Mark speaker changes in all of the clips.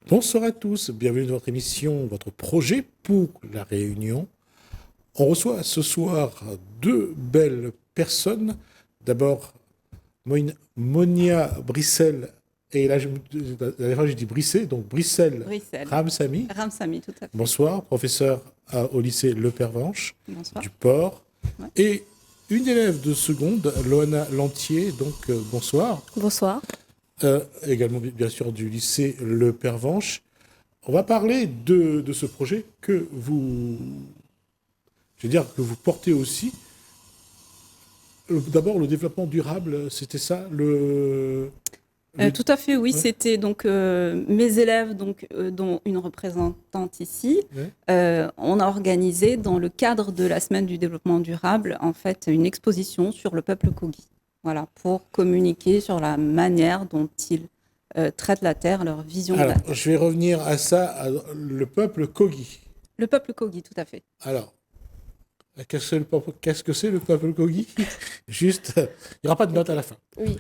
Speaker 1: Bonsoir à tous, bienvenue dans votre émission, votre projet pour la Réunion. On reçoit ce soir deux belles personnes. D'abord, Monia Brissel, et là, la dernière fois j'ai dit Brissé, donc Brissel
Speaker 2: Bruxelles.
Speaker 1: Ramsamy.
Speaker 2: Ramsamy, tout à fait.
Speaker 1: Bonsoir, professeur au lycée Le Pervenche
Speaker 2: Bonsoir.
Speaker 1: du Port.
Speaker 2: Ouais.
Speaker 1: Et une élève de seconde, Loana Lantier, donc bonsoir.
Speaker 3: Bonsoir.
Speaker 1: Également bien sûr du lycée Le Pervenche. On va parler de ce projet que que vous portez aussi. D'abord, le développement durable, c'était ça
Speaker 2: Tout à fait, oui.
Speaker 1: Ouais.
Speaker 2: C'était donc mes élèves, dont une représentante ici.
Speaker 1: Ouais.
Speaker 2: On a organisé, dans le cadre de la semaine du développement durable, en fait, une exposition sur le peuple Kogi. Voilà, pour communiquer sur la manière dont ils traitent la terre, leur vision de la
Speaker 1: Alors,
Speaker 2: terre.
Speaker 1: je vais revenir à ça, le peuple Kogi.
Speaker 2: Le peuple Kogi, tout à fait.
Speaker 1: Alors, qu'est-ce que c'est le peuple Kogi? Juste, il n'y aura pas de note à la fin.
Speaker 3: Oui.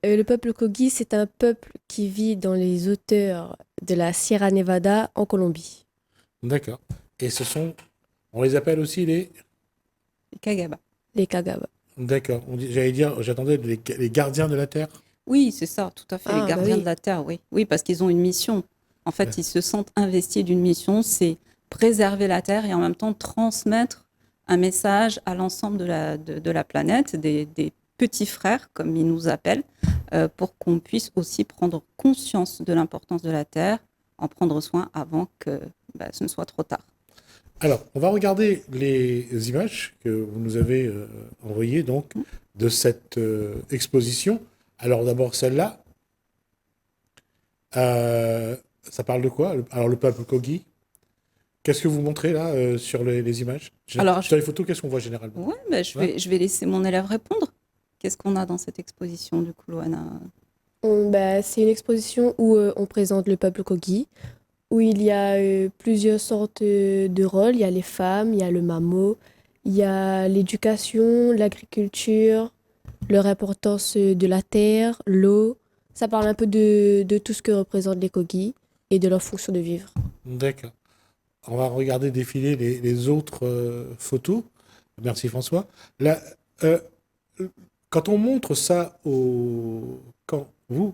Speaker 3: Le peuple Kogi, c'est un peuple qui vit dans les hauteurs de la Sierra Nevada en Colombie.
Speaker 1: D'accord. Et on les appelle aussi les...
Speaker 2: Les Kagaba.
Speaker 3: Les Kagaba.
Speaker 1: D'accord. J'attendais les gardiens de la terre.
Speaker 2: Oui, c'est ça, tout à fait.
Speaker 3: Ah,
Speaker 2: Les gardiens
Speaker 3: oui.
Speaker 2: de la terre, oui. Oui, parce qu'ils ont une mission. En fait,
Speaker 1: Ouais.
Speaker 2: ils se sentent investis d'une mission, c'est préserver la terre et en même temps transmettre un message à l'ensemble de la planète, des petits frères, comme ils nous appellent, pour qu'on puisse aussi prendre conscience de l'importance de la terre, en prendre soin avant que ce ne soit trop tard.
Speaker 1: Alors, on va regarder les images que vous nous avez envoyées donc de cette exposition. Alors d'abord celle-là. Ça parle de quoi? Alors le peuple Kogi. Qu'est-ce que vous montrez là sur les images?
Speaker 2: Alors,
Speaker 1: Sur les photos, qu'est-ce qu'on voit généralement?
Speaker 2: Ouais, je vais laisser mon élève répondre. Qu'est-ce qu'on a dans cette exposition, du coup, Loana?
Speaker 3: C'est une exposition où on présente le peuple Kogi, où il y a plusieurs sortes de rôles. Il y a les femmes, il y a le mamo, il y a l'éducation, l'agriculture, leur importance de la terre, l'eau. Ça parle un peu de tout ce que représentent les Kogi et de leur fonction de vivre.
Speaker 1: D'accord. On va regarder défiler les autres photos. Merci François. Là, euh, quand on montre ça quand vous,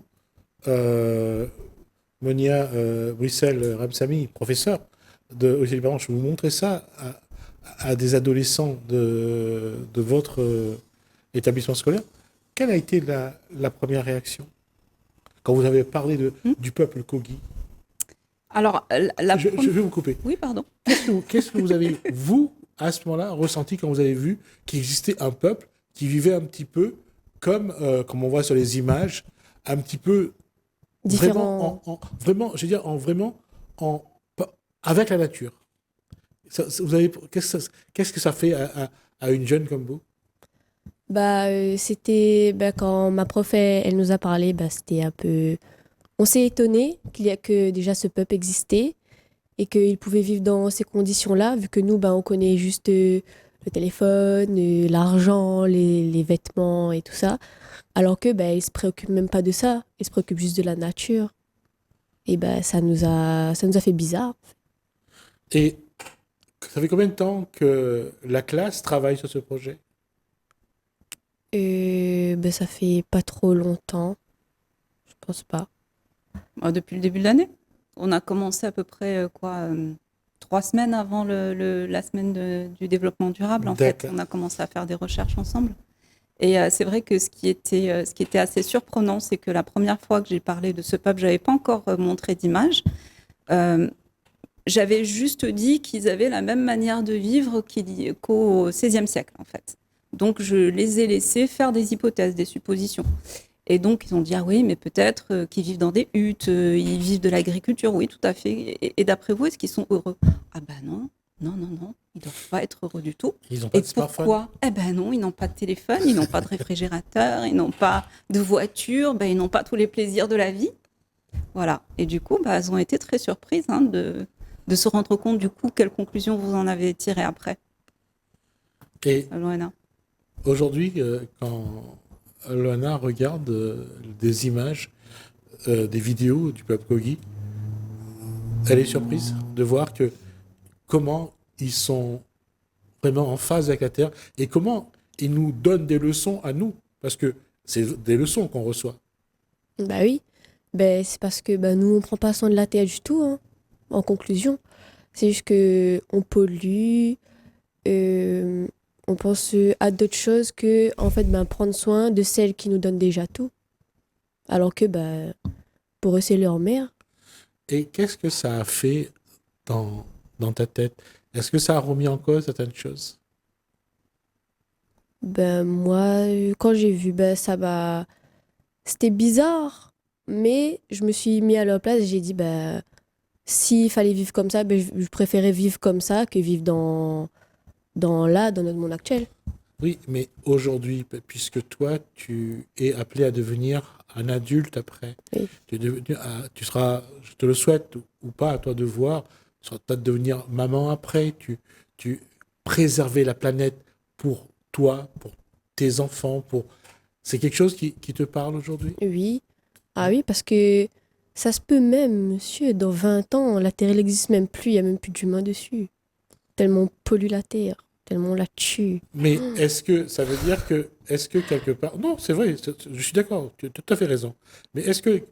Speaker 1: euh, Monia Bruxelles Ramsamy, professeur au lycée Pervenche, vous montrez ça à des adolescents de votre établissement scolaire, quelle a été la première réaction quand vous avez parlé du peuple Kogi?
Speaker 2: Alors,
Speaker 1: Je vais vous couper.
Speaker 2: Oui, pardon.
Speaker 1: Qu'est-ce que vous avez, vous, à ce moment-là, ressenti quand vous avez vu qu'il existait un peuple qui vivait un petit peu comme on voit sur les images, un petit peu
Speaker 3: Différents.
Speaker 1: vraiment, je veux dire, en, avec la nature. Qu'est-ce que ça fait à une jeune comme vous?
Speaker 3: C'était quand ma prof elle nous a parlé, c'était un peu. On s'est étonné que déjà ce peuple existait et qu'il pouvait vivre dans ces conditions-là, vu que nous, on connaît juste le téléphone, l'argent, les vêtements et tout ça, alors que ils se préoccupent même pas de ça, ils se préoccupent juste de la nature. Et ça nous a fait bizarre.
Speaker 1: Et ça fait combien de temps que la classe travaille sur ce projet?
Speaker 3: Ça fait pas trop longtemps, je pense pas.
Speaker 2: Depuis le début de l'année. On a commencé à peu près 3 semaines avant la semaine du développement durable. En fait,
Speaker 1: D'accord.
Speaker 2: on a commencé à faire des recherches ensemble. Et c'est vrai que ce qui était assez surprenant, c'est que la première fois que j'ai parlé de ce peuple, je n'avais pas encore montré d'image. J'avais juste dit qu'ils avaient la même manière de vivre qu'au XVIe siècle, en fait. Donc, je les ai laissés faire des hypothèses, des suppositions. Et donc, ils ont dit, ah oui, mais peut-être qu'ils vivent dans des huttes, ils vivent de l'agriculture. Oui, tout à fait. Et d'après vous, est-ce qu'ils sont heureux? Ah ben non, non, non, non. Ils ne doivent pas être heureux du tout.
Speaker 1: Ils n'ont pas
Speaker 2: Et
Speaker 1: de smartphone.
Speaker 2: pourquoi? Eh ben non, ils n'ont pas de téléphone, ils n'ont pas de réfrigérateur, ils n'ont pas de voiture, ils n'ont pas tous les plaisirs de la vie. Voilà. Et du coup, elles ont été très surprises de se rendre compte, du coup, quelles conclusions vous en avez tirées après.
Speaker 1: Et
Speaker 2: Loana.
Speaker 1: aujourd'hui, quand Loana regarde des images, des vidéos du peuple Kogi, elle est surprise de voir que comment ils sont vraiment en phase avec la Terre et comment ils nous donnent des leçons à nous. Parce que c'est des leçons qu'on reçoit.
Speaker 3: Bah oui, ben, c'est parce que ben, nous, on prend pas soin de la terre du tout, hein, en conclusion. C'est juste que on pollue, euh, on pense à d'autres choses que, en fait, ben, prendre soin de celles qui nous donnent déjà tout. Alors que ben, pour eux, c'est leur mère.
Speaker 1: Et qu'est-ce que ça a fait dans ta tête? Est-ce que ça a remis en cause certaines choses?
Speaker 3: Ben, moi, quand j'ai vu, ben, ça m'a... C'était bizarre, mais je me suis mis à leur place et j'ai dit, ben, s'il fallait vivre comme ça, ben, je préférais vivre comme ça que vivre dans notre monde actuel.
Speaker 1: Oui, mais aujourd'hui, puisque toi, tu es appelé à devenir un adulte après,
Speaker 3: Oui.
Speaker 1: tu seras, je te le souhaite ou pas, à toi de voir, tu seras peut-être devenir maman après, tu préserver la planète pour toi, pour tes enfants, c'est quelque chose qui te parle aujourd'hui?
Speaker 3: Oui. Ah oui, parce que ça se peut même, monsieur, dans 20 ans, la Terre n'existe même plus, il n'y a même plus d'humains dessus. Tellement on pollue la Terre, tellement on la tue.
Speaker 1: Mais est-ce que ça veut dire que, est-ce que quelque part, non, c'est vrai, je suis d'accord, tu as tout à fait raison. Mais est-ce que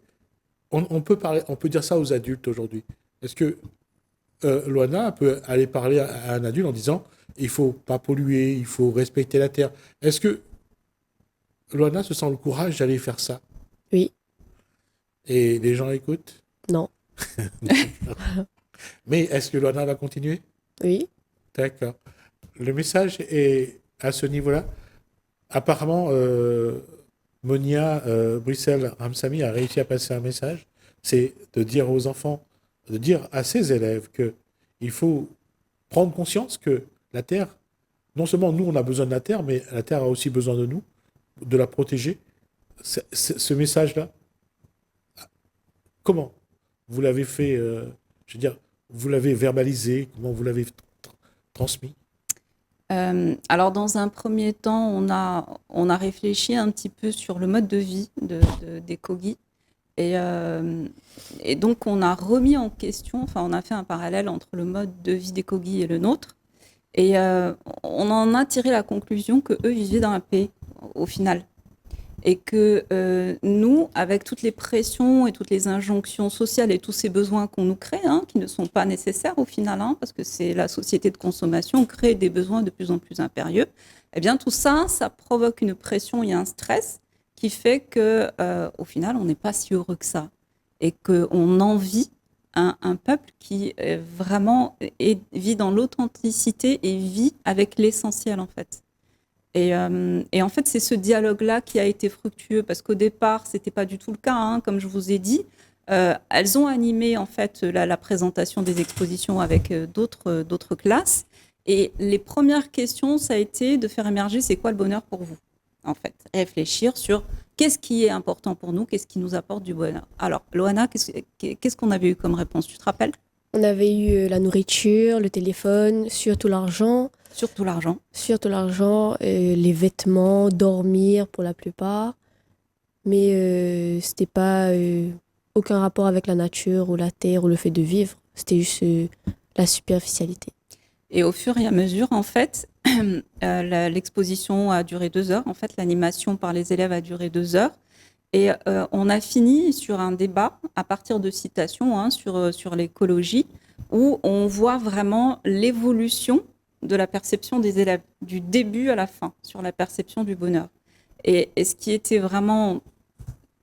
Speaker 1: on peut parler, on peut dire ça aux adultes aujourd'hui? Est-ce que Loana peut aller parler à un adulte en disant il faut pas polluer, il faut respecter la terre. Est-ce que Loana se sent le courage d'aller faire ça
Speaker 3: Oui,
Speaker 1: et les gens écoutent?
Speaker 3: non,
Speaker 1: Mais est-ce que Loana va continuer?
Speaker 3: oui.
Speaker 1: D'accord. Le message est à ce niveau-là. Apparemment, Monia Bruxelles Ramsamy a réussi à passer un message. C'est de dire aux enfants, de dire à ses élèves que il faut prendre conscience que la Terre, non seulement nous, on a besoin de la Terre, mais la Terre a aussi besoin de nous, de la protéger. Ce message-là, comment vous l'avez fait, je veux dire, vous l'avez verbalisé, comment vous l'avez transmis?
Speaker 2: Alors, dans un premier temps, on a réfléchi un petit peu sur le mode de vie des Kogi. Et donc, on a remis en question, enfin, on a fait un parallèle entre le mode de vie des Kogi et le nôtre. Et on en a tiré la conclusion qu'eux vivaient dans la paix, au final. Et que nous, avec toutes les pressions et toutes les injonctions sociales et tous ces besoins qu'on nous crée, hein, qui ne sont pas nécessaires au final, hein, parce que c'est la société de consommation, crée des besoins de plus en plus impérieux, eh bien tout ça, ça provoque une pression et un stress qui fait que, au final, on n'est pas si heureux que ça. Et qu'on envie un peuple qui vraiment vit dans l'authenticité et vit avec l'essentiel, en fait. Et en fait, c'est ce dialogue-là qui a été fructueux parce qu'au départ, c'était pas du tout le cas, hein, comme je vous ai dit. Elles ont animé en fait la présentation des expositions avec d'autres classes. Et les premières questions, ça a été de faire émerger c'est quoi le bonheur pour vous, en fait. Réfléchir sur qu'est-ce qui est important pour nous, qu'est-ce qui nous apporte du bonheur. Alors, Loana, qu'est-ce qu'on avait eu comme réponse? Tu te rappelles?
Speaker 3: On avait eu la nourriture, le téléphone, surtout l'argent.
Speaker 2: Surtout l'argent.
Speaker 3: Surtout l'argent, les vêtements, dormir pour la plupart. Mais c'était pas aucun rapport avec la nature ou la terre ou le fait de vivre. C'était juste la superficialité.
Speaker 2: Et au fur et à mesure, en fait, l'exposition a duré 2 heures. En fait, l'animation par les élèves a duré 2 heures. Et on a fini sur un débat à partir de citations, hein, sur l'écologie, où on voit vraiment l'évolution de la perception des élèves, du début à la fin, sur la perception du bonheur. Et ce qui était vraiment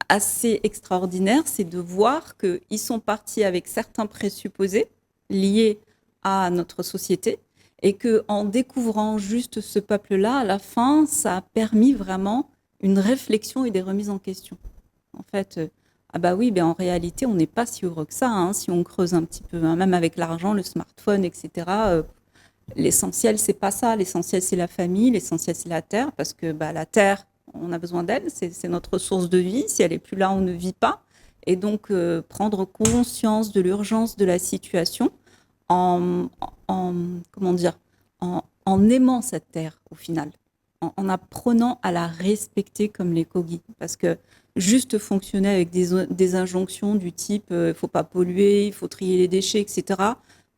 Speaker 2: assez extraordinaire, c'est de voir qu'ils sont partis avec certains présupposés liés à notre société, et qu'en découvrant juste ce peuple-là, à la fin, ça a permis vraiment une réflexion et des remises en question. En fait, ah bah oui, ben en réalité, on n'est pas si heureux que ça, hein, si on creuse un petit peu, hein, même avec l'argent, le smartphone, etc. L'essentiel, c'est pas ça. L'essentiel, c'est la famille. L'essentiel, c'est la terre, parce que bah, la terre, on a besoin d'elle. C'est notre source de vie. Si elle est plus là, on ne vit pas. Et donc, prendre conscience de l'urgence de la situation en, comment dire, en aimant cette terre, au final, en apprenant à la respecter comme les Kogi. Parce que juste fonctionner avec des injonctions du type il faut pas polluer, il faut trier les déchets, etc.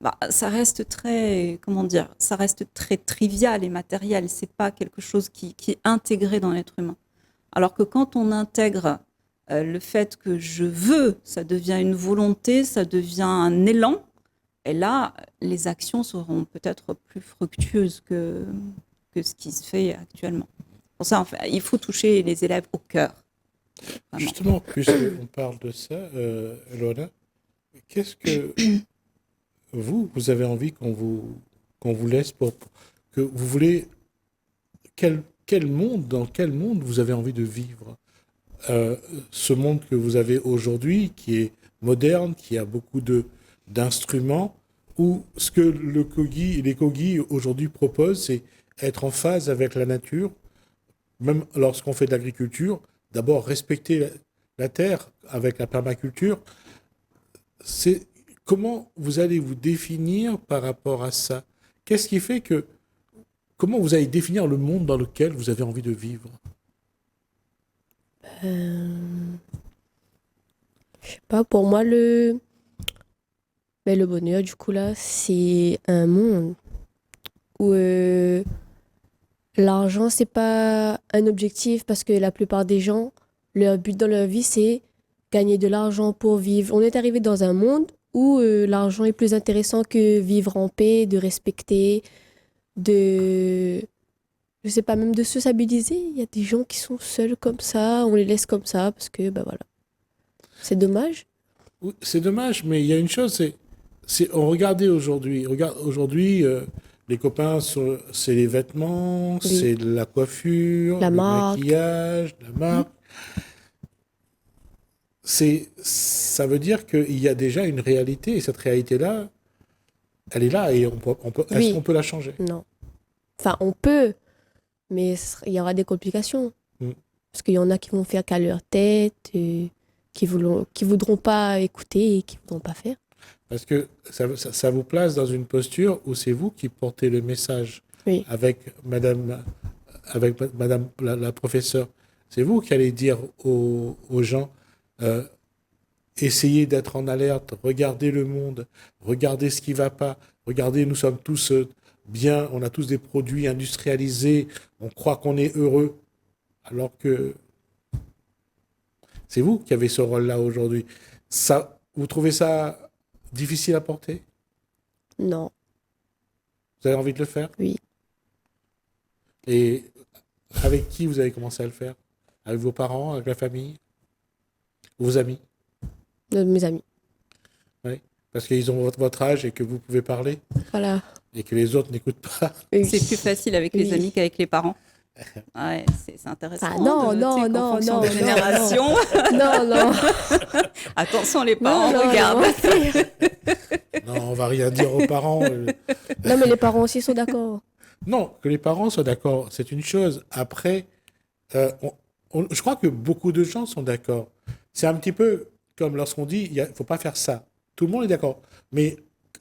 Speaker 2: Bah, ça reste très, comment dire, ça reste très trivial et matériel. C'est pas quelque chose qui est intégré dans l'être humain. Alors que quand on intègre le fait que je veux, ça devient une volonté, ça devient un élan. Et là, les actions seront peut-être plus fructueuses que ce qui se fait actuellement. Pour ça, en fait, il faut toucher les élèves au cœur. Vraiment.
Speaker 1: Justement, puisqu'on parle de ça, Loana, qu'est-ce que vous avez envie qu'on vous laisse que vous voulez dans quel monde vous avez envie de vivre? Ce monde que vous avez aujourd'hui, qui est moderne, qui a beaucoup d'instruments, ou ce que les Kogi aujourd'hui proposent, c'est être en phase avec la nature, même lorsqu'on fait de l'agriculture, d'abord respecter la terre avec la permaculture. Comment vous allez vous définir par rapport à ça? Qu'est-ce qui fait que... Comment vous allez définir le monde dans lequel vous avez envie de vivre?
Speaker 3: Je sais pas, pour moi, le bonheur, du coup, là, c'est un monde où l'argent, c'est pas un objectif parce que la plupart des gens, leur but dans leur vie, c'est gagner de l'argent pour vivre. On est arrivé dans un monde où l'argent est plus intéressant que vivre en paix, de respecter, je sais pas, même de se stabiliser. Il y a des gens qui sont seuls comme ça, on les laisse comme ça parce que, bah voilà. C'est dommage.
Speaker 1: Oui, c'est dommage, mais il y a une chose, regardez aujourd'hui. Aujourd'hui, les copains, c'est les vêtements,
Speaker 3: Oui.
Speaker 1: c'est la coiffure,
Speaker 3: La
Speaker 1: le
Speaker 3: marque.
Speaker 1: maquillage, la marque. Ça veut dire qu'il y a déjà une réalité, et cette réalité-là, elle est là, et est-ce
Speaker 3: Oui.
Speaker 1: qu'on peut la changer?
Speaker 3: Non. Enfin, on peut, mais il y aura des complications.
Speaker 1: Mm.
Speaker 3: Parce qu'il y en a qui vont faire qu'à leur tête, qui voudront pas écouter et qui voudront pas faire.
Speaker 1: Parce que ça vous place dans une posture où c'est vous qui portez le message
Speaker 3: Oui.
Speaker 1: avec madame la professeure. C'est vous qui allez dire aux gens, essayez d'être en alerte, regardez le monde, regardez ce qui ne va pas, regardez, nous sommes tous bien, on a tous des produits industrialisés, on croit qu'on est heureux, alors que c'est vous qui avez ce rôle-là aujourd'hui. Vous trouvez ça difficile à porter?
Speaker 3: Non.
Speaker 1: Vous avez envie de le faire?
Speaker 3: Oui.
Speaker 1: Et avec qui vous avez commencé à le faire? Avec vos parents, avec la famille? Vos amis?
Speaker 3: Mes amis.
Speaker 1: Oui. Parce qu'ils ont votre âge et que vous pouvez parler?
Speaker 3: Voilà.
Speaker 1: Et que les autres n'écoutent pas?
Speaker 3: Oui.
Speaker 2: C'est plus facile avec les
Speaker 3: Oui.
Speaker 2: amis qu'avec les parents. Ouais, c'est intéressant.
Speaker 3: Ah, non,
Speaker 2: de
Speaker 3: non,
Speaker 2: noter qu'en
Speaker 3: non,
Speaker 2: fonction
Speaker 3: non,
Speaker 2: des
Speaker 3: non,
Speaker 2: générations.
Speaker 3: Non, non.
Speaker 2: Attention, les parents
Speaker 3: Non,
Speaker 2: regardent.
Speaker 3: non.
Speaker 1: Non, on va rien dire aux parents.
Speaker 3: Non, mais les parents aussi sont d'accord.
Speaker 1: Non, que les parents soient d'accord, c'est une chose. Après, je crois que beaucoup de gens sont d'accord. C'est un petit peu comme lorsqu'on dit, il ne faut pas faire ça. Tout le monde est d'accord. Mais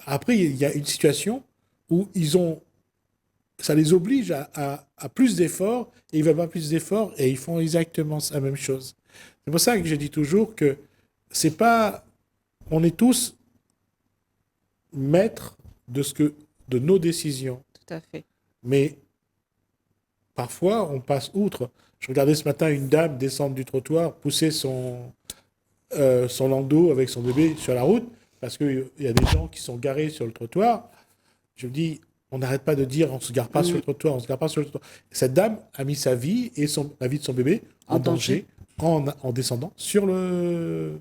Speaker 1: après, il y a une situation où ça les oblige à plus d'efforts, et ils ne veulent pas plus d'efforts, et ils font exactement la même chose. C'est pour ça que je dis toujours que c'est pas... On est tous maîtres de nos décisions.
Speaker 2: Tout à fait.
Speaker 1: Mais parfois, on passe outre. Je regardais ce matin une dame descendre du trottoir, pousser son landau avec son bébé sur la route, parce qu'il y a des gens qui sont garés sur le trottoir. Je me dis, on n'arrête pas de dire, on ne se gare pas sur le trottoir, on ne se gare pas sur le trottoir. Cette dame a mis sa vie et la vie de son bébé en danger en descendant sur la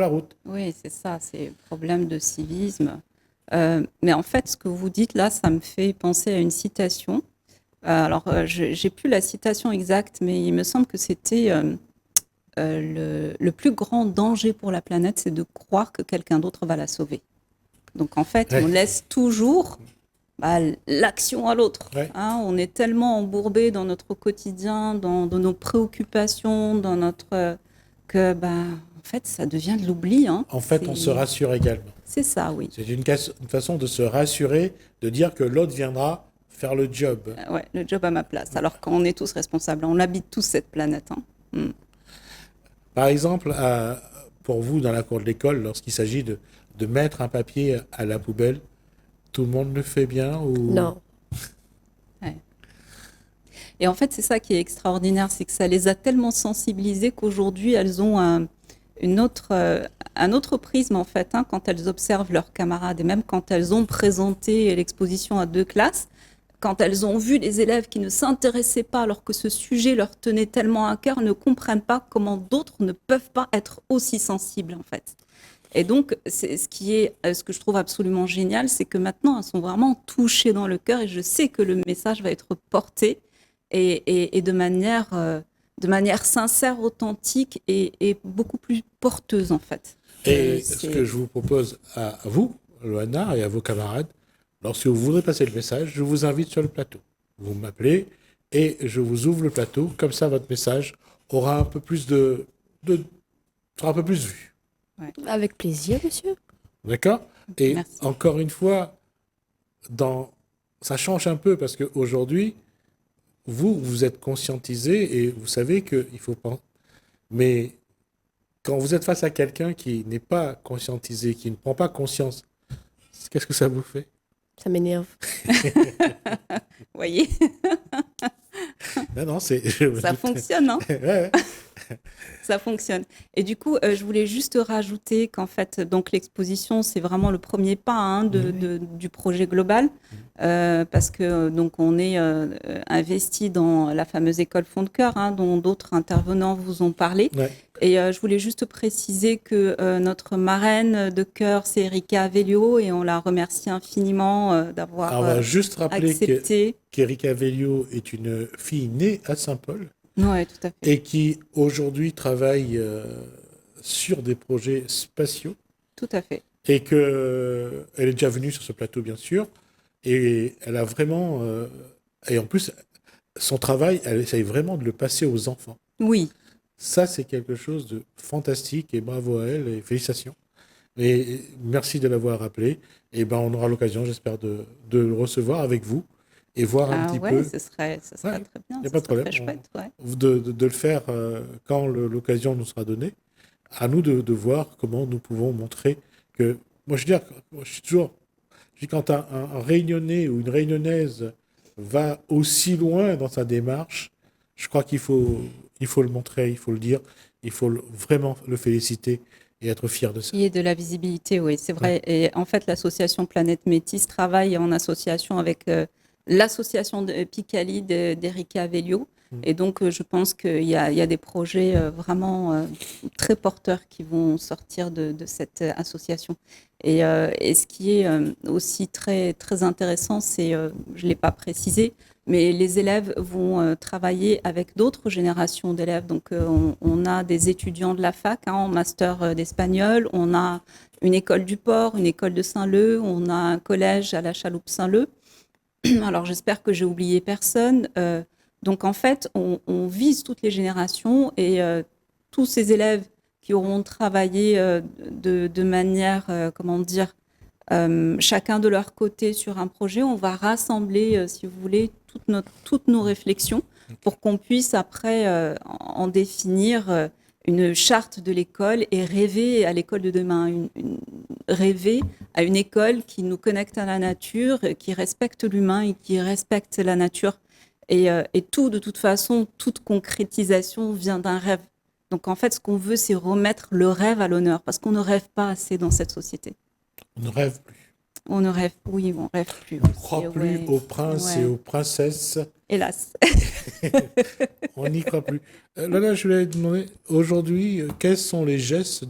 Speaker 1: route.
Speaker 2: Oui, c'est ça, c'est le problème de civisme. Mais en fait, ce que vous dites là, ça me fait penser à une citation. Alors, j'ai plus la citation exacte, mais il me semble que c'était le plus grand danger pour la planète, c'est de croire que quelqu'un d'autre va la sauver. Donc, en fait, on laisse toujours l'action à l'autre.
Speaker 1: Ouais.
Speaker 2: Hein, on est tellement embourbé dans notre quotidien, dans nos préoccupations, dans notre que en fait, ça devient de l'oubli. Hein.
Speaker 1: En fait, on se rassure également.
Speaker 2: C'est ça, oui.
Speaker 1: C'est une façon de se rassurer, de dire que l'autre viendra faire le job.
Speaker 2: Ouais, le job à ma place. Alors qu'on est tous responsables, on habite tous cette planète. Hein.
Speaker 1: Par exemple, pour vous, dans la cour de l'école, lorsqu'il s'agit de mettre un papier à la poubelle, tout le monde le fait bien ou...
Speaker 3: Non.
Speaker 2: Ouais. Et en fait, c'est ça qui est extraordinaire, c'est que ça les a tellement sensibilisées qu'aujourd'hui, elles ont un autre prisme, en fait, hein, quand elles observent leurs camarades. Et même quand elles ont présenté l'exposition à 2 classes, quand elles ont vu les élèves qui ne s'intéressaient pas alors que ce sujet leur tenait tellement à cœur, ne comprennent pas comment d'autres ne peuvent pas être aussi sensibles, en fait. Et donc, c'est ce que je trouve absolument génial, c'est que maintenant, elles sont vraiment touchées dans le cœur et je sais que le message va être porté et de manière sincère, authentique et beaucoup plus porteuse, en fait.
Speaker 1: Et ce que je vous propose à vous, Loana, et à vos camarades, lorsque vous voudrez passer le message, je vous invite sur le plateau. Vous m'appelez et je vous ouvre le plateau. Comme ça, votre message aura un peu plus sera un peu plus vu.
Speaker 2: Ouais.
Speaker 3: Avec plaisir, monsieur.
Speaker 1: D'accord? Et
Speaker 2: Merci.
Speaker 1: encore une fois, ça change un peu parce qu'aujourd'hui, vous êtes conscientisé et vous savez qu'il faut pas. Mais quand vous êtes face à quelqu'un qui n'est pas conscientisé, qui ne prend pas conscience, qu'est-ce que ça vous fait?
Speaker 3: Ça m'énerve.
Speaker 2: Vous voyez,
Speaker 1: Non, c'est.
Speaker 2: ça fonctionne, hein?
Speaker 1: Ouais.
Speaker 2: Ça fonctionne. Et du coup, je voulais juste rajouter qu'en fait, donc l'exposition, c'est vraiment le premier pas, hein, du projet global, parce que donc on est investi dans la fameuse école Fond de Cœur, hein, dont d'autres intervenants vous ont parlé.
Speaker 1: Ouais.
Speaker 2: Et je voulais juste préciser que notre marraine de cœur, c'est Erika Avellio, et on la remercie infiniment d'avoir
Speaker 1: Alors, on va juste rappeler
Speaker 2: accepté.
Speaker 1: qu'Erika Avellio est une fille née à Saint-Paul
Speaker 2: Oui, tout à fait.
Speaker 1: et qui aujourd'hui travaille sur des projets spatiaux
Speaker 2: Tout à fait.
Speaker 1: et qu'elle est déjà venue sur ce plateau, bien sûr, et elle a vraiment. Et en plus, son travail, elle essaye vraiment de le passer aux enfants.
Speaker 2: Oui.
Speaker 1: Ça, c'est quelque chose de fantastique et bravo à elle et félicitations. Et merci de l'avoir rappelé. Et ben, on aura l'occasion, j'espère, de le recevoir avec vous et voir un petit
Speaker 2: ouais,
Speaker 1: peu.
Speaker 2: ce serait
Speaker 1: Ouais,
Speaker 2: très bien.
Speaker 1: y a
Speaker 2: Ce
Speaker 1: pas de
Speaker 2: serait
Speaker 1: problème.
Speaker 2: très chouette, ouais.
Speaker 1: De le faire quand l'occasion nous sera donnée. À nous de voir comment nous pouvons montrer que. Moi, je veux dire, je suis toujours. Je dis, quand un Réunionnais ou une Réunionnaise va aussi loin dans sa démarche, je crois qu'il faut le montrer, il faut le dire, il faut vraiment le féliciter et être fier de ça.
Speaker 2: Il y a de la visibilité, oui, c'est vrai. Et en fait, l'association Planète Métis travaille en association avec l'association de Picali d'Erika Avellio. Et donc, je pense qu'il y a des projets vraiment très porteurs qui vont sortir de cette association. Et ce qui est aussi très, très intéressant, c'est, je ne l'ai pas précisé, mais les élèves vont travailler avec d'autres générations d'élèves. Donc, on a des étudiants de la fac en master d'espagnol, on a une école du port, une école de Saint-Leu, on a un collège à la Chaloupe Saint-Leu. Alors, j'espère que j'ai oublié personne. Donc, en fait, on vise toutes les générations et tous ces élèves qui auront travaillé de manière, comment dire, chacun de leur côté sur un projet, on va rassembler, si vous voulez, toutes nos réflexions pour qu'on puisse après en définir une charte de l'école et rêver à l'école de demain, rêver à une école qui nous connecte à la nature, qui respecte l'humain et qui respecte la nature. Et tout, de toute façon, toute concrétisation vient d'un rêve. Donc en fait, ce qu'on veut, c'est remettre le rêve à l'honneur, parce qu'on ne rêve pas assez dans cette société.
Speaker 1: On ne rêve plus.
Speaker 2: On ne rêve, oui, on rêve plus.
Speaker 1: On ne croit plus aux princes et aux princesses.
Speaker 2: Hélas.
Speaker 1: On n'y croit plus. Là, je voulais demander, aujourd'hui, quels sont les gestes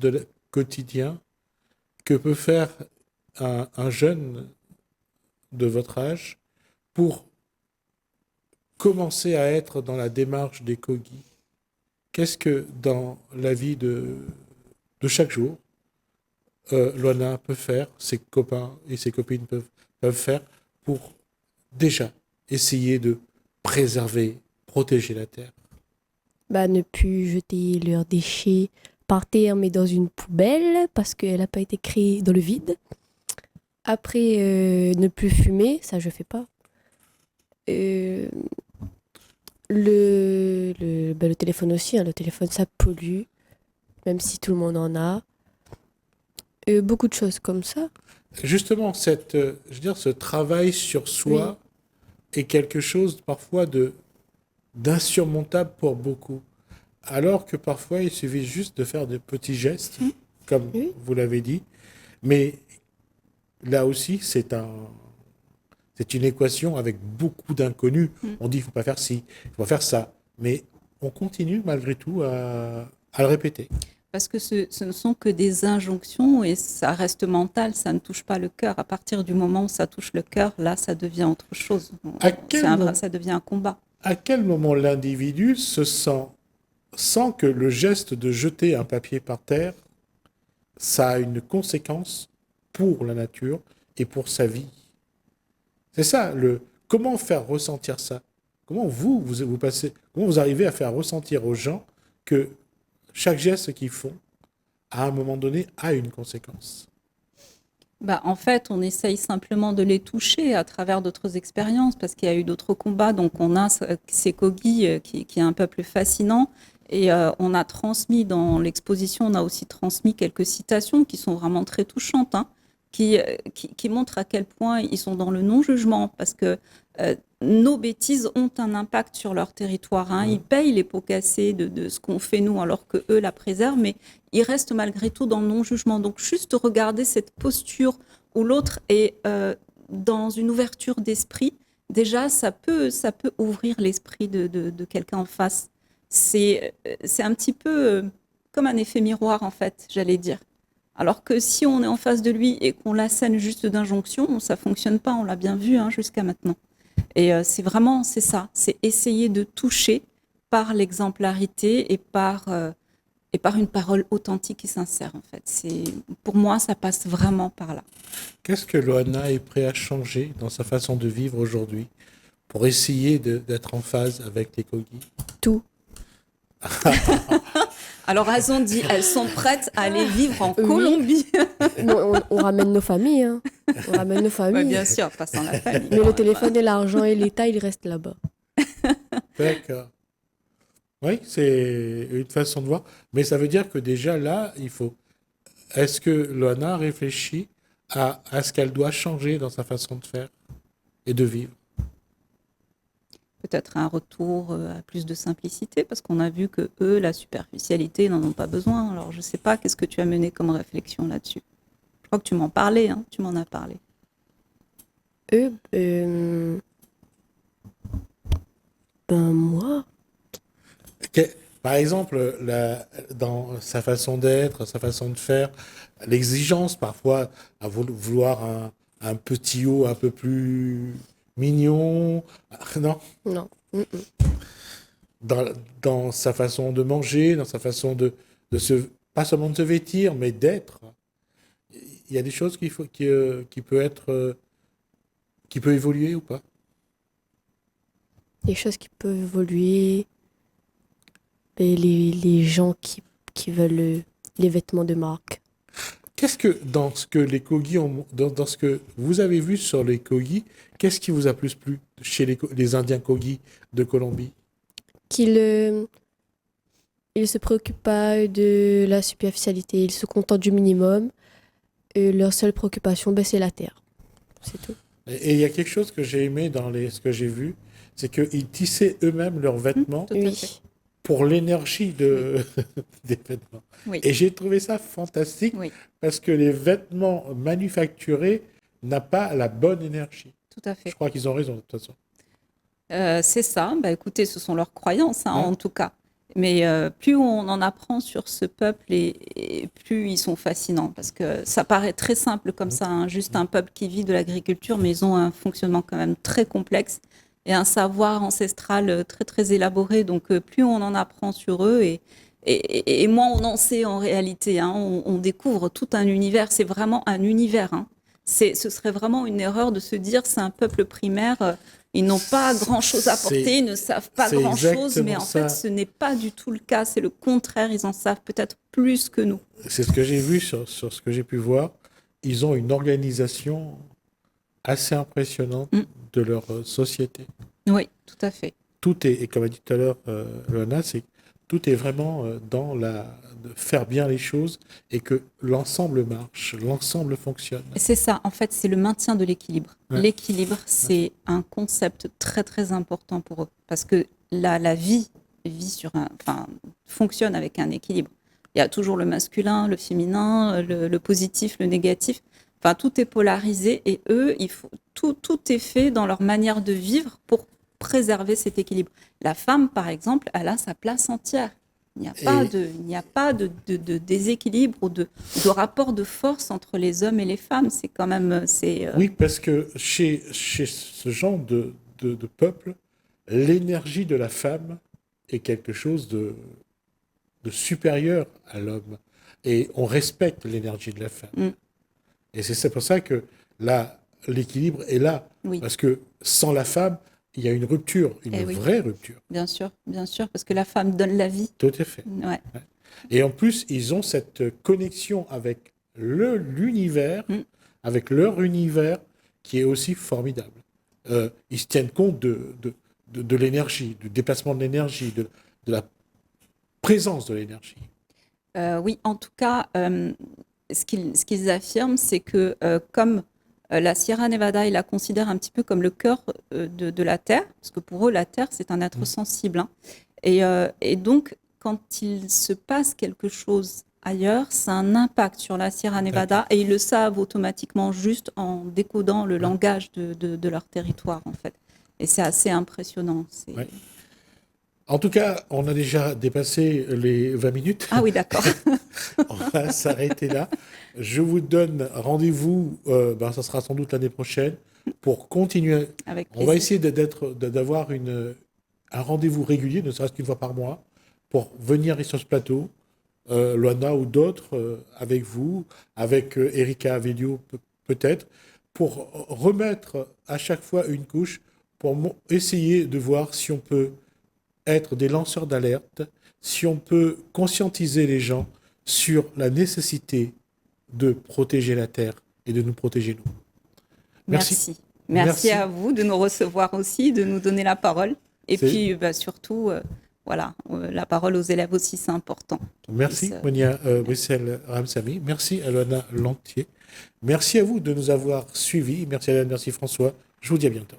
Speaker 1: quotidiens que peut faire un jeune de votre âge pour commencer à être dans la démarche d'éco-guide? Qu'est-ce que dans la vie de chaque jour, Loana peut faire, ses copains et ses copines peuvent faire pour déjà essayer de préserver, protéger la Terre?
Speaker 3: Ne plus jeter leurs déchets par terre, mais dans une poubelle, parce qu'elle n'a pas été créée dans le vide. Après, ne plus fumer, ça je fais pas. Le téléphone aussi, hein, le téléphone ça pollue. même si tout le monde en a. Beaucoup de choses comme ça.
Speaker 1: Justement, je veux dire, ce travail sur soi est quelque chose parfois d'insurmontable pour beaucoup. Alors que parfois, il suffit juste de faire de petits gestes, comme
Speaker 3: Oui.
Speaker 1: vous l'avez dit. Mais là aussi, c'est une équation avec beaucoup d'inconnus. On dit, il ne faut pas faire ci, il faut pas faire ça. Mais on continue malgré tout à le répéter.
Speaker 2: Parce que ce ne sont que des injonctions et ça reste mental, ça ne touche pas le cœur. À partir du moment où ça touche le cœur, là, ça devient autre chose. Ça devient un combat.
Speaker 1: À quel moment l'individu sent que le geste de jeter un papier par terre, ça a une conséquence pour la nature et pour sa vie? C'est ça, comment faire ressentir ça? Comment comment vous arrivez à faire ressentir aux gens que chaque geste qu'ils font, à un moment donné, a une conséquence?
Speaker 2: En fait, on essaye simplement de les toucher à travers d'autres expériences parce qu'il y a eu d'autres combats. Donc, on a ces Kogi qui est un peuple fascinant. Et on a transmis dans l'exposition, on a aussi transmis quelques citations qui sont vraiment très touchantes, hein, qui montrent à quel point ils sont dans le non-jugement parce que nos bêtises ont un impact sur leur territoire. Hein. Ils payent les pots cassés de ce qu'on fait nous alors qu'eux la préservent, mais ils restent malgré tout dans le non-jugement. Donc juste regarder cette posture où l'autre est dans une ouverture d'esprit, déjà ça peut ouvrir l'esprit de quelqu'un en face. C'est un petit peu comme un effet miroir en fait, j'allais dire. Alors que si on est en face de lui et qu'on l'assène juste d'injonction, ça fonctionne pas, on l'a bien vu jusqu'à maintenant. Et c'est ça, c'est essayer de toucher par l'exemplarité et par une parole authentique et sincère, en fait. Pour moi, ça passe vraiment par là.
Speaker 1: Qu'est-ce que Loana est prêt à changer dans sa façon de vivre aujourd'hui pour essayer d'être en phase avec les Kogi?
Speaker 3: Tout.
Speaker 2: Alors, elles ont dit, elles sont prêtes à aller vivre en Colombie.
Speaker 3: On ramène nos familles. Hein. On ramène nos familles.
Speaker 2: Ouais, bien sûr, pas sans la famille.
Speaker 3: Mais le téléphone et l'argent et l'État, ils restent là-bas.
Speaker 1: D'accord. Oui, c'est une façon de voir. Mais ça veut dire que déjà là, Est-ce que Loana réfléchit à ce qu'elle doit changer dans sa façon de faire et de vivre?
Speaker 2: Peut-être un retour à plus de simplicité, parce qu'on a vu que eux, la superficialité, n'en ont pas besoin. Alors, je ne sais pas, qu'est-ce que tu as mené comme réflexion là-dessus? Je crois que tu m'en parlais, hein, tu m'en as parlé.
Speaker 3: Moi.
Speaker 1: Par exemple, dans sa façon d'être, sa façon de faire, l'exigence parfois à vouloir un petit haut un peu plus mignon, non?
Speaker 3: Non.
Speaker 1: Dans sa façon de manger, dans sa façon pas seulement de se vêtir, mais d'être. Il y a des choses qui peut évoluer ou pas?
Speaker 3: Les choses qui peuvent évoluer. Et les gens qui veulent les vêtements de marque.
Speaker 1: Qu'est-ce que, dans ce que les Kogi dans ce que vous avez vu sur les Kogi, qu'est-ce qui vous a plus plu chez les Indiens Kogi de Colombie?
Speaker 3: Qu'ils ne se préoccupent pas de la superficialité, ils se contentent du minimum. Et leur seule préoccupation, c'est la terre. C'est tout.
Speaker 1: Et il y a quelque chose que j'ai aimé dans ce que j'ai vu, c'est qu'ils tissaient eux-mêmes leurs vêtements
Speaker 3: Oui.
Speaker 1: pour l'énergie des vêtements.
Speaker 2: Oui.
Speaker 1: Et j'ai trouvé ça fantastique parce que les vêtements manufacturés n'ont pas la bonne énergie.
Speaker 2: Tout à fait.
Speaker 1: Je crois qu'ils ont raison de toute façon.
Speaker 2: C'est ça. Écoutez, ce sont leurs croyances, en tout cas. Mais plus on en apprend sur ce peuple et plus ils sont fascinants. Parce que ça paraît très simple comme ça, juste un peuple qui vit de l'agriculture, mais ils ont un fonctionnement quand même très complexe et un savoir ancestral très, très élaboré. Donc, plus on en apprend sur eux et moins on en sait en réalité. On découvre tout un univers. C'est vraiment un univers. Ce serait vraiment une erreur de se dire c'est un peuple primaire. Ils n'ont pas grand-chose à porter, ils ne savent pas grand-chose, mais en fait, ce n'est pas du tout le cas. C'est le contraire, ils en savent peut-être plus que nous.
Speaker 1: C'est ce que j'ai vu sur ce que j'ai pu voir. Ils ont une organisation assez impressionnante de leur société.
Speaker 2: Oui, tout à fait.
Speaker 1: Tout est, et comme a dit tout à l'heure Loana, c'est Tout est vraiment dans de faire bien les choses et que l'ensemble marche, l'ensemble fonctionne.
Speaker 2: C'est ça, en fait, c'est le maintien de l'équilibre.
Speaker 1: Ouais.
Speaker 2: L'équilibre, c'est un concept très très important pour eux, parce que la vie fonctionne avec un équilibre. Il y a toujours le masculin, le féminin, le positif, le négatif. Enfin, tout est polarisé et eux, tout est fait dans leur manière de vivre pour préserver cet équilibre. La femme, par exemple, elle a sa place entière. Il n'y a pas de déséquilibre ou de rapport de force entre les hommes et les femmes. C'est quand même...
Speaker 1: Oui, parce que chez ce genre de peuple, l'énergie de la femme est quelque chose de supérieur à l'homme. Et on respecte l'énergie de la femme.
Speaker 2: Mm.
Speaker 1: Et c'est pour ça que là, l'équilibre est là.
Speaker 2: Oui.
Speaker 1: Parce que sans la femme, il y a une rupture, une vraie rupture.
Speaker 2: Bien sûr, parce que la femme donne la vie.
Speaker 1: Tout à fait.
Speaker 2: Ouais.
Speaker 1: Et en plus, ils ont cette connexion avec l'univers, avec leur univers, qui est aussi formidable. Ils se tiennent compte de l'énergie, du déplacement de l'énergie, de la présence de l'énergie.
Speaker 2: Oui, en tout cas, ce qu'ils affirment, c'est que comme la Sierra Nevada, ils la considèrent un petit peu comme le cœur de la Terre, parce que pour eux, la Terre, c'est un être sensible. Hein. Et donc, quand il se passe quelque chose ailleurs, ça a un impact sur la Sierra Nevada, et ils le savent automatiquement juste en décodant le langage de leur territoire, en fait. Et c'est assez impressionnant.
Speaker 1: Ouais. En tout cas, on a déjà dépassé les 20 minutes.
Speaker 2: Ah oui, d'accord.
Speaker 1: On va s'arrêter là. Je vous donne rendez-vous, ça sera sans doute l'année prochaine, pour continuer.
Speaker 2: Avec
Speaker 1: on va essayer d'avoir un rendez-vous régulier, ne serait-ce qu'une fois par mois, pour venir sur ce plateau, Loana ou d'autres, avec vous, avec Erika Avelio peut-être, pour remettre à chaque fois une couche, pour essayer de voir si on peut être des lanceurs d'alerte, si on peut conscientiser les gens sur la nécessité de protéger la Terre et de nous protéger nous.
Speaker 2: Merci. Merci à vous de nous recevoir aussi, de nous donner la parole. Et puis surtout, la parole aux élèves aussi, c'est important.
Speaker 1: Merci Monia Brissel Ramsamy. Merci à Loana Lantier. Merci à vous de nous avoir suivis. Merci Alain, merci François. Je vous dis à bientôt.